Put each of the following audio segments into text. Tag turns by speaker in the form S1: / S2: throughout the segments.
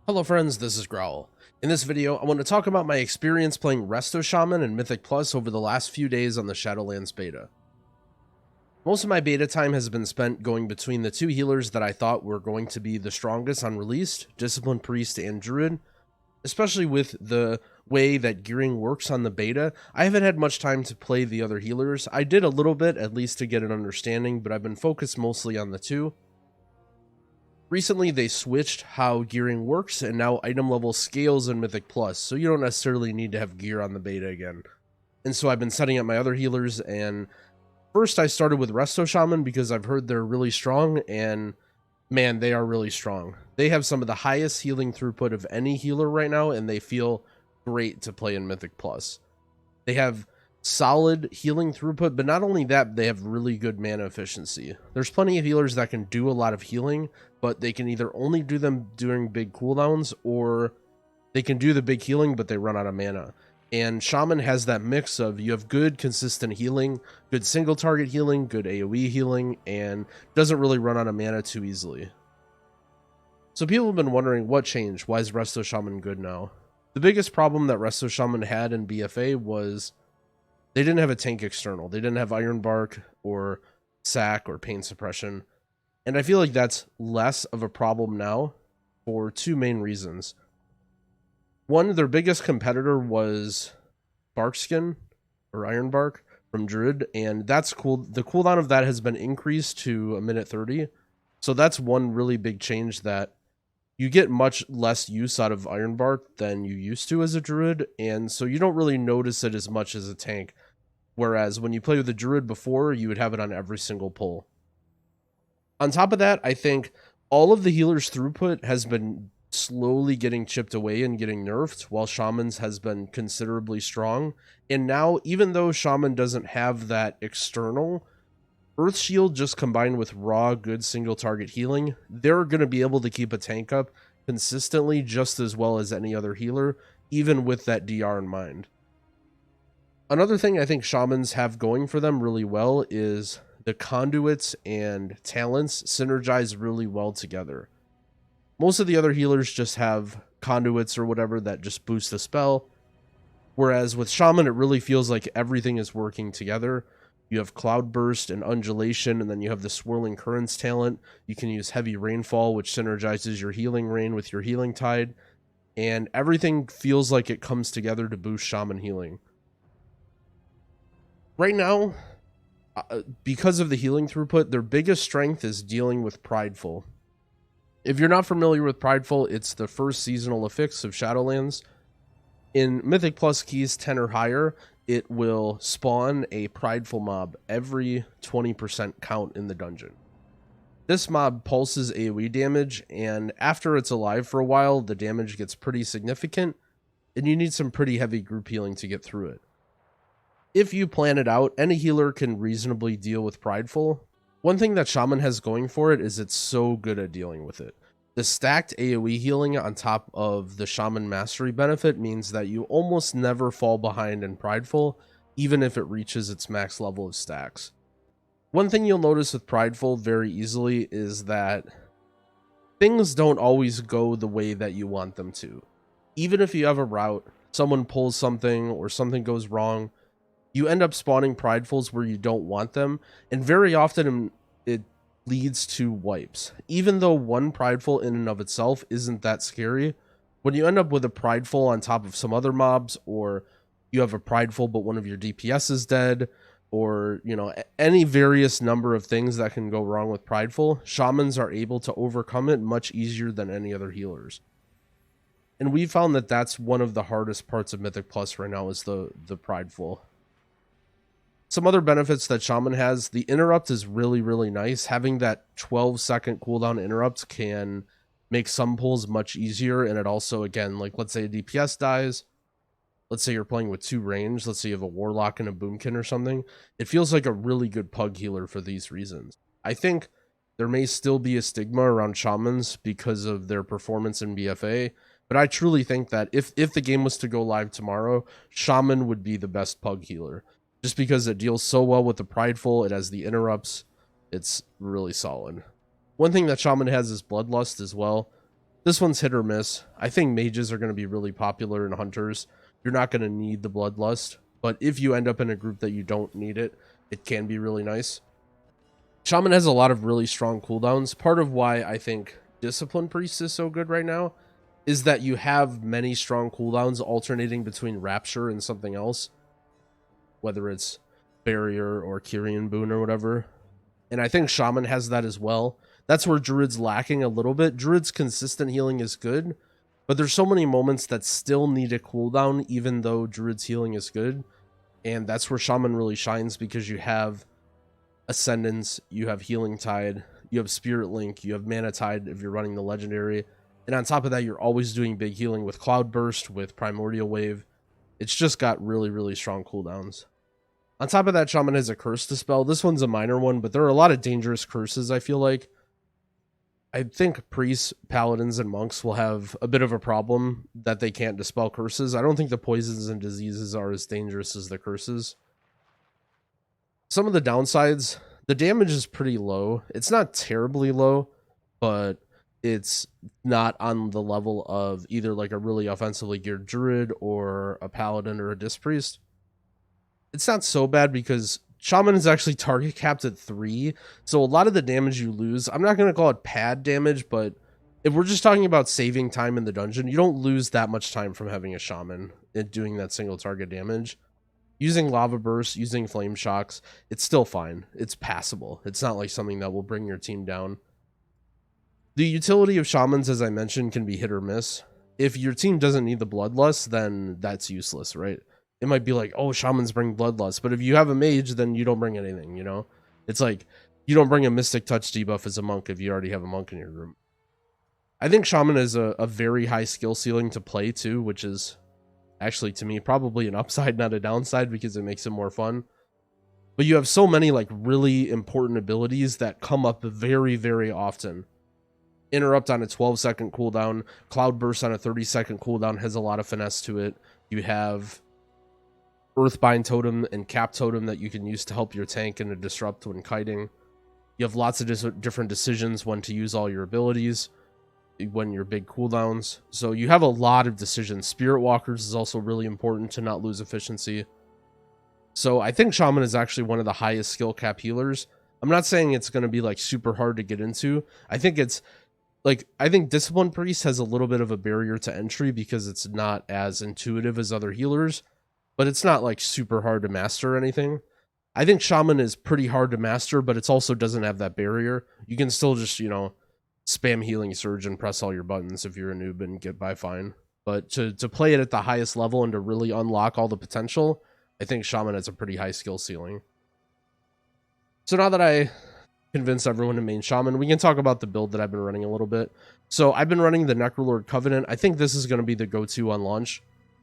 S1: Hello friends, this is Growl. In this video, I want to talk about my experience playing Resto Shaman and Mythic Plus over the last few days on the Shadowlands beta. Most of my beta time has been spent going between the two healers that I thought were going to be the strongest on release, Discipline Priest and Druid. Especially with the way that gearing works on the beta, I haven't had much time to play the other healers. I did a little bit, at least to get an understanding, but I've been focused mostly on the two. Recently, they switched how gearing works, and now item level scales in Mythic Plus, so you don't necessarily need to have gear on the beta again. And so I've been setting up my other healers, and first I started with Resto Shaman because I've heard they're really strong, and man, they are really strong. They have some of the highest healing throughput of any healer right now, and they feel great to play in Mythic Plus. They have solid healing throughput, but not only that, they have really good mana efficiency. There's plenty of healers that can do a lot of healing, but they can either only do them during big cooldowns, or they can do the big healing, but they run out of mana. And Shaman has that mix of you have good consistent healing, good single target healing, good AoE healing, and doesn't really run out of mana too easily. So people have been wondering what changed, why is Resto Shaman good now? The biggest problem that Resto Shaman had in BFA was they didn't have a tank external. They didn't have Iron Bark or Sack or Pain Suppression. And I feel like that's less of a problem now for two main reasons. One, their biggest competitor was Barkskin or Iron Bark from Druid, and that's cool. The cooldown of that has been increased to a minute 30. So that's one really big change, that you get much less use out of Iron Bark than you used to as a Druid, and so you don't really notice it as much as a tank. Whereas when you play with the Druid before, you would have it on every single pull. On top of that, I think all of the healers' throughput has been slowly getting chipped away and getting nerfed, while Shaman's has been considerably strong. And now, even though Shaman doesn't have that external, Earth Shield just combined with raw, good single target healing, they're going to be able to keep a tank up consistently just as well as any other healer, even with that DR in mind. Another thing I think Shamans have going for them really well is the conduits and talents synergize really well together. Most of the other healers just have conduits or whatever that just boost the spell, whereas with Shaman it really feels like everything is working together. You have Cloudburst and Undulation, and then you have the Swirling Currents talent. You can use Heavy Rainfall, which synergizes your Healing Rain with your Healing Tide, and everything feels like it comes together to boost Shaman healing. Right now, because of the healing throughput, their biggest strength is dealing with Prideful. If you're not familiar with Prideful, it's the first seasonal affix of Shadowlands. In Mythic Plus keys 10 or higher, it will spawn a Prideful mob every 20% count in the dungeon. This mob pulses AoE damage, and after it's alive for a while, the damage gets pretty significant, and you need some pretty heavy group healing to get through it. If you plan it out, any healer can reasonably deal with Prideful. One thing that Shaman has going for it is it's so good at dealing with it. The stacked AoE healing on top of the Shaman Mastery benefit means that you almost never fall behind in Prideful, even if it reaches its max level of stacks. One thing you'll notice with Prideful very easily is that things don't always go the way that you want them to. Even if you have a route, someone pulls something or something goes wrong, you end up spawning Pridefuls where you don't want them, and very often it leads to wipes. Even though one Prideful in and of itself isn't that scary, when you end up with a Prideful on top of some other mobs, or you have a Prideful but one of your DPS is dead, or any various number of things that can go wrong with Prideful, Shamans are able to overcome it much easier than any other healers. And we found that that's one of the hardest parts of Mythic Plus right now, is the Prideful. Some other benefits that Shaman has, the interrupt is really, really nice. Having that 12-second cooldown interrupt can make some pulls much easier, and it also, again, like let's say a DPS dies, let's say you're playing with 2 range, let's say you have a Warlock and a Boomkin or something, it feels like a really good pug healer for these reasons. I think there may still be a stigma around Shamans because of their performance in BFA, but I truly think that if the game was to go live tomorrow, Shaman would be the best pug healer. Just because it deals so well with the Prideful, it has the interrupts, it's really solid. One thing that Shaman has is Bloodlust as well. This one's hit or miss. I think mages are going to be really popular in hunters. You're not going to need the bloodlust, but if you end up in a group that you don't need it, it can be really nice. Shaman has a lot of really strong cooldowns. Part of why I think Discipline Priest is so good right now is that you have many strong cooldowns alternating between Rapture and something else, whether it's Barrier or Kyrian Boon or whatever. And I think Shaman has that as well. That's where Druid's lacking a little bit. Druid's consistent healing is good, but there's so many moments that still need a cooldown even though Druid's healing is good. And that's where Shaman really shines, because you have Ascendance, you have Healing Tide, you have Spirit Link, you have Mana Tide if you're running the Legendary. And on top of that, you're always doing big healing with Cloud Burst, with Primordial Wave. It's just got really, really strong cooldowns. On top of that, Shaman has a Curse Dispel. This one's a minor one, but there are a lot of dangerous curses, I feel like. I think priests, paladins, and monks will have a bit of a problem that they can't dispel curses. I don't think the poisons and diseases are as dangerous as the curses. Some of the downsides, the damage is pretty low. It's not terribly low, but it's not on the level of either like a really offensively geared druid or a paladin or a disc priest. It's not so bad because Shaman is actually target capped at 3, so a lot of the damage you lose, I'm not going to call it pad damage, but if we're just talking about saving time in the dungeon, you don't lose that much time from having a Shaman and doing that single target damage. Using Lava Burst, using Flame Shocks, it's still fine. It's passable. It's not like something that will bring your team down. The utility of Shamans, as I mentioned, can be hit or miss. If your team doesn't need the Bloodlust, then that's useless, right? It might be like, oh, Shamans bring Bloodlust, but if you have a mage, then you don't bring anything, you know? It's like, you don't bring a Mystic Touch debuff as a monk if you already have a monk in your room. I think Shaman is a very high skill ceiling to play too, which is actually, to me, probably an upside, not a downside, because it makes it more fun. But you have so many like really important abilities that come up very, very often. Interrupt on a 12-second cooldown, Cloud Burst on a 30-second cooldown has a lot of finesse to it. You have Earthbind Totem and Cap Totem that you can use to help your tank in a disrupt when kiting. You have lots of different decisions when to use all your abilities, when your big cooldowns. So you have a lot of decisions. Spirit Walkers is also really important to not lose efficiency. So I think Shaman is actually one of the highest skill cap healers. I'm not saying it's going to be like super hard to get into. I think it's like, I think Discipline Priest has a little bit of a barrier to entry because it's not as intuitive as other healers, but it's not like super hard to master or anything. I think Shaman is pretty hard to master, but it also doesn't have that barrier. You can still just, you know, spam Healing Surge and press all your buttons if you're a noob and get by fine. But to play it at the highest level and to really unlock all the potential, I think Shaman has a pretty high skill ceiling. So now that I convinced everyone to main Shaman, we can talk about the build that I've been running a little bit. So I've been running the Necrolord Covenant. I think this is going to be the go-to on launch.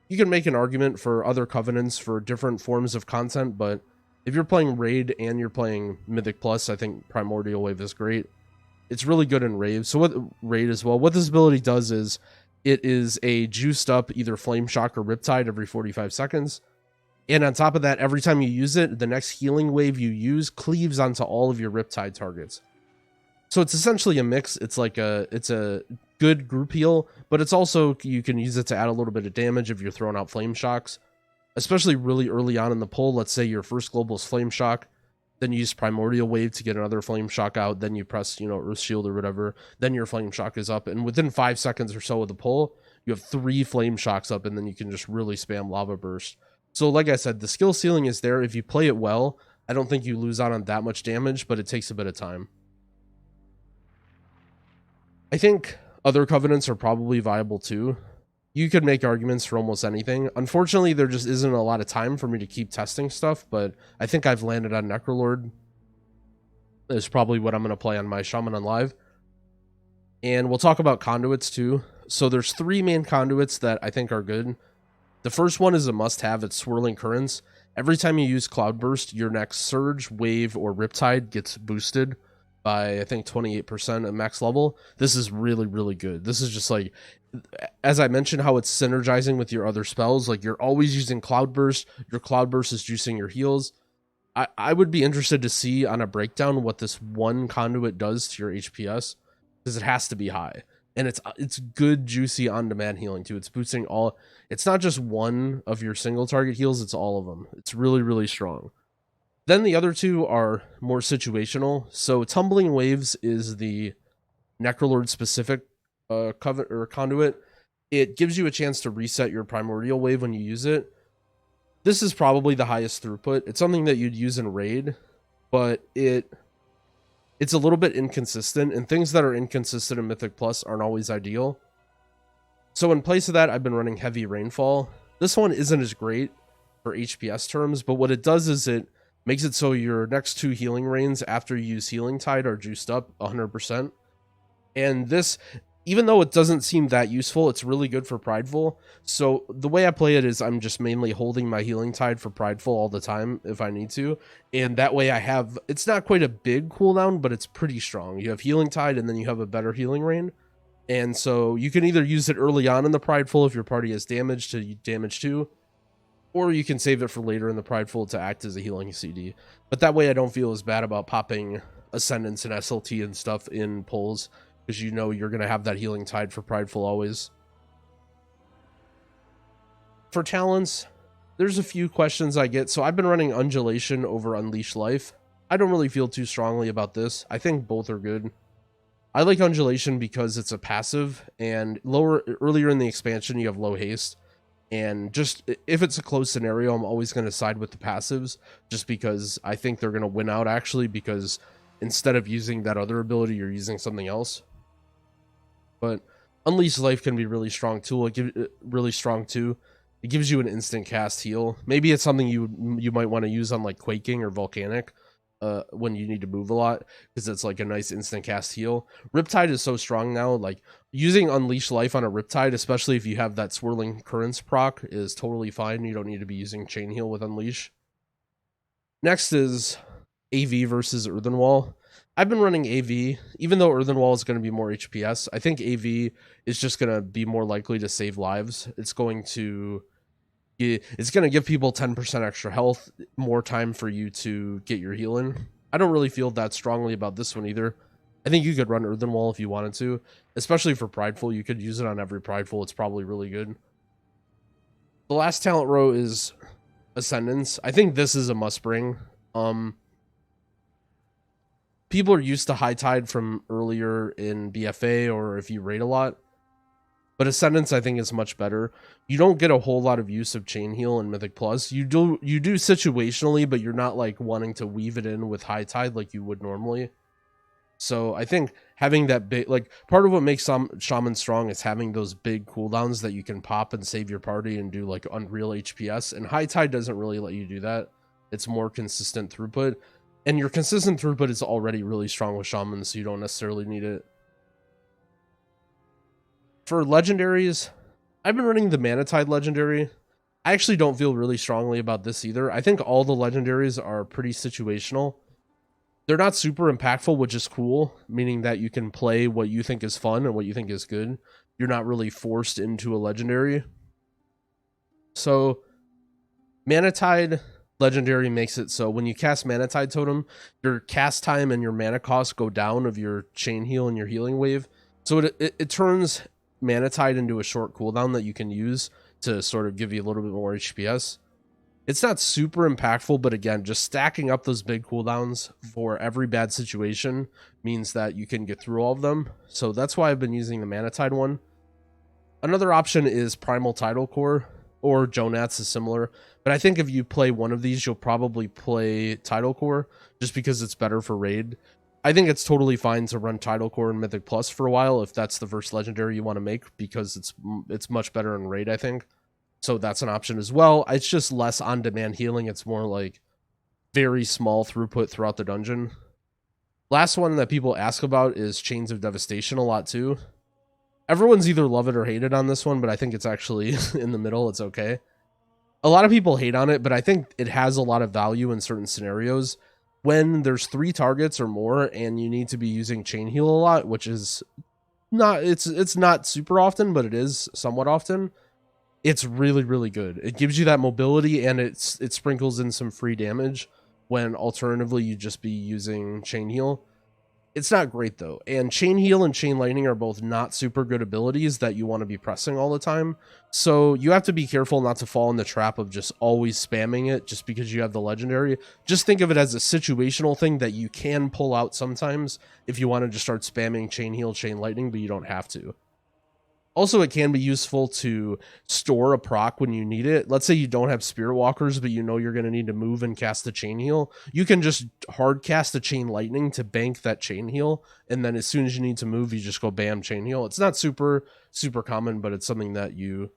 S1: You can make an argument for other covenants for different forms of content, but if you're playing Raid and you're playing Mythic Plus, I think Primordial Wave is great. It's really good in Raid. So what Raid as well, what this ability does is it is a juiced up either Flame Shock or Riptide every 45 seconds. And on top of that, every time you use it, the next healing wave you use cleaves onto all of your Riptide targets. So it's essentially a mix. It's like it's a good group heal, but it's also, you can use it to add a little bit of damage if you're throwing out Flame Shocks, especially really early on in the pull. Let's say your first global is Flame Shock, then you use Primordial Wave to get another Flame Shock out, then you press, you know, Earth Shield or whatever, then your Flame Shock is up, and within 5 seconds or so of the pull, you have 3 Flame Shocks up, and then you can just really spam Lava Burst. So like I said, the skill ceiling is there. If you play it well, I don't think you lose out on that much damage, but it takes a bit of time. I think other covenants are probably viable too. You could make arguments for almost anything. Unfortunately, there just isn't a lot of time for me to keep testing stuff, but I think I've landed on Necrolord. Is probably what I'm going to play on my Shaman on Live. And we'll talk about conduits too. So there's 3 main conduits that I think are good. The first one is a must-have. It's Swirling Currents. Every time you use Cloudburst, your next Surge, Wave, or Riptide gets boosted by, I think, 28% at max level. This is really, really good. This is just like, as I mentioned, how it's synergizing with your other spells. Like, you're always using Cloudburst. Your Cloudburst is juicing your heals. I would be interested to see on a breakdown what this one conduit does to your HPS, because it has to be high. and it's good, juicy, on-demand healing too. It's boosting all. It's not just one of your single target heals, it's all of them. It's really, really strong. Then the other two are more situational. So Tumbling Waves is the Necrolord specific conduit. It gives you a chance to reset your primordial wave when you use it. This is probably the highest throughput. It's something that you'd use in raid, but it's a little bit inconsistent, and things that are inconsistent in Mythic Plus aren't always ideal. So in place of that, I've been running Heavy Rainfall. This one isn't as great for HPS terms, but what it does is it makes it so your next 2 healing rains after you use Healing Tide are juiced up 100%. And this, even though it doesn't seem that useful, it's really good for Prideful. So the way I play it is I'm just mainly holding my Healing Tide for Prideful all the time if I need to. And that way I have, it's not quite a big cooldown, but it's pretty strong. You have Healing Tide and then you have a better healing rain. And so you can either use it early on in the Prideful if your party has damage to damage 2, or you can save it for later in the Prideful to act as a healing CD. But that way I don't feel as bad about popping Ascendance and SLT and stuff in pulls, because you know you're going to have that Healing Tide for Prideful always. For talents, there's a few questions I get. So I've been running Undulation over Unleash Life. I don't really feel too strongly about this. I think both are good. I like Undulation because it's a passive, and earlier in the expansion you have low haste. And just if it's a close scenario, I'm always going to side with the passives, just because I think they're going to win out, actually, because instead of using that other ability, you're using something else. But Unleash Life can be really strong too. Really strong too. It gives you an instant cast heal. Maybe it's something you might want to use on like Quaking or Volcanic when you need to move a lot, because it's like a nice instant cast heal. Riptide is so strong now, like using Unleash Life on a Riptide, especially if you have that Swirling Currents proc, is totally fine. You don't need to be using Chain Heal with Unleash. Next is AV versus Earthen Wall. I've been running AV, even though Earthen Wall is going to be more HPS. I think AV is just going to be more likely to save lives. It's going to give people 10% extra health, more time for you to get your heal in. I don't really feel that strongly about this one either. I think you could run Earthen Wall if you wanted to, especially for Prideful. You could use it on every Prideful. It's probably really good. The last talent row is Ascendance. I think this is a must bring. People are used to High Tide from earlier in BFA or if you raid a lot. But Ascendance, I think, is much better. You don't get a whole lot of use of Chain Heal in Mythic Plus. You do situationally, but you're not like wanting to weave it in with High Tide like you would normally. So I think having that big, like, part of what makes some Shaman strong is having those big cooldowns that you can pop and save your party and do like unreal HPS. And High Tide doesn't really let you do that. It's more consistent throughput. And your consistent throughput is already really strong with Shaman, so you don't necessarily need it. For legendaries, I've been running the Manatide legendary. I actually don't feel really strongly about this either. I think all the legendaries are pretty situational. They're not super impactful, which is cool, meaning that you can play what you think is fun and what you think is good. You're not really forced into a legendary. So Manatide legendary makes it so when you cast Manatide Totem, your cast time and your mana cost go down of your Chain Heal and your Healing Wave. So it turns Manatide into a short cooldown that you can use to sort of give you a little bit more HPS. It's not super impactful, but again, just stacking up those big cooldowns for every bad situation means that you can get through all of them. So that's why I've been using the Manatide one. Another option is Primal Tidal Core, or Jonats is similar. But I think if you play one of these, you'll probably play Tidal Core, just because it's better for raid. I think it's totally fine to run Tidal Core in Mythic Plus for a while if that's the first legendary you want to make, because it's much better in raid, I think. So that's an option as well. It's just less on-demand healing. It's more like very small throughput throughout the dungeon. Last one that people ask about is Chains of Devastation a lot too. Everyone's either love it or hate it on this one, but I think it's actually in the middle. It's okay. A lot of people hate on it, but I think it has a lot of value in certain scenarios. When there's 3 targets or more and you need to be using Chain Heal a lot, which is not, it's not super often, but it is somewhat often. It's really, really good. It gives you that mobility, and it sprinkles in some free damage when alternatively you'd just be using Chain Heal. It's not great though, and Chain Heal and Chain Lightning are both not super good abilities that you want to be pressing all the time. So you have to be careful not to fall in the trap of just always spamming it just because you have the legendary. Just think of it as a situational thing that you can pull out sometimes if you want to just start spamming Chain Heal, Chain Lightning, but you don't have to. Also, it can be useful to store a proc when you need it. Let's say you don't have Spirit Walkers, but you know you're going to need to move and cast a Chain Heal. You can just hard cast a Chain Lightning to bank that Chain Heal, and then as soon as you need to move, you just go bam, Chain Heal. It's not super common, but it's something that you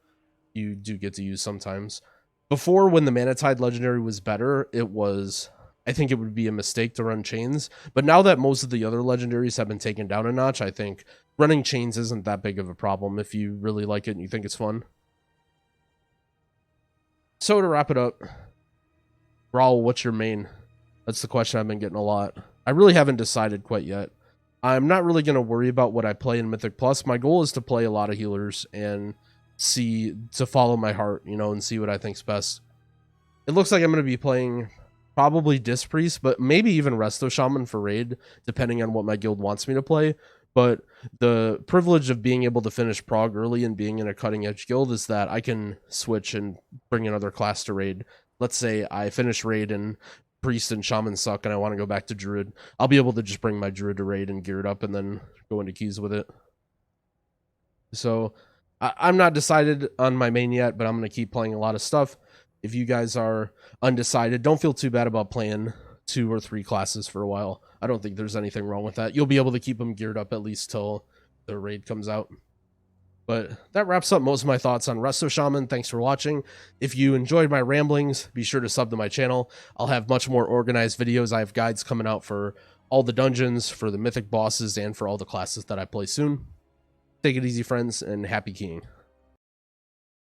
S1: do get to use sometimes. Before, when the Mana Tide Legendary was better, I think it would be a mistake to run chains, but now that most of the other legendaries have been taken down a notch, I think running chains isn't that big of a problem if you really like it and you think it's fun. So to wrap it up, Raul, what's your main? That's the question I've been getting a lot. I really haven't decided quite yet. I'm not really going to worry about what I play in Mythic Plus. My goal is to play a lot of healers and to follow my heart, and see what I think's best. It looks like I'm going to be playing probably Disc Priest, but maybe even Resto Shaman for raid, depending on what my guild wants me to play. But the privilege of being able to finish Prog early and being in a cutting edge guild is that I can switch and bring another class to raid. Let's say I finish raid and Priest and Shaman suck and I want to go back to Druid. I'll be able to just bring my Druid to raid and gear it up and then go into keys with it. So I'm not decided on my main yet, but I'm going to keep playing a lot of stuff. If you guys are undecided, don't feel too bad about playing 2 or 3 classes for a while. I don't think there's anything wrong with that. You'll be able to keep them geared up at least till the raid comes out. But that wraps up most of my thoughts on Resto Shaman. Thanks for watching. If you enjoyed my ramblings, be sure to sub to my channel. I'll have much more organized videos. I have guides coming out for all the dungeons, for the mythic bosses, and for all the classes that I play soon. Take it easy, friends, and happy keying.